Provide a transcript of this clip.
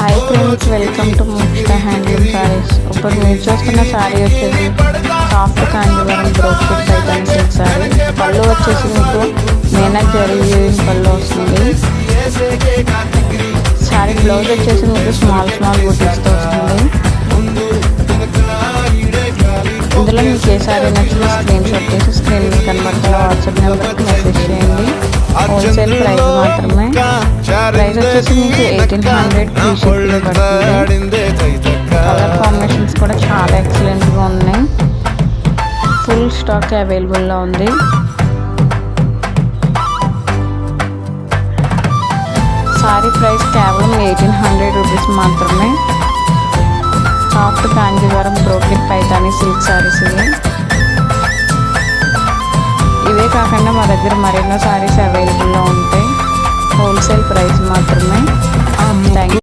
Hi friends, welcome to Mokshita handloom saris. ఇప్పుడు మీరు చూస్తున్న సారీ వచ్చేసి soft Kanjeevaram brocade Paithani silk sorry. పళ్ళు వచ్చేసి మీకు మేనా జరీ వీవింగ్ పళ్ళు వస్తుంది. సారీ బ్లౌజ్ వచ్చేసి మీకు స్మాల్ బూటీస్తో వస్తుంది. ఇందులో మీకు ఏ సారీ నచ్చిన స్క్రీన్ షాట్ చేసి స్క్రీన్ మీద కనబడుతున్న వాట్సాప్ నెంబర్కి మెసేజ్ చేయండి. హోల్సేల్ ప్రైస్ మాత్రమే. ప్రైస్ వచ్చేసి మీకు 1800 ఫ్రీ షిప్పింగ్ పడుతుంది. కలర్ కాంబినేషన్స్ కూడా చాలా ఎక్సలెంట్గా ఉన్నాయి. ఫుల్ స్టాక్ అవైలబుల్లో ఉంది. సారీ ప్రైస్ కేవలం 1800 రూపీస్ మాత్రమే. Soft Kanjeevaram brocade Paithani silk saris ఇవే కాకుండా మా దగ్గర మరెన్నో సారీస్ అవైలబుల్లో ఉంటాయి. హోల్సేల్ ప్రైస్ మాత్రమే. Thank you.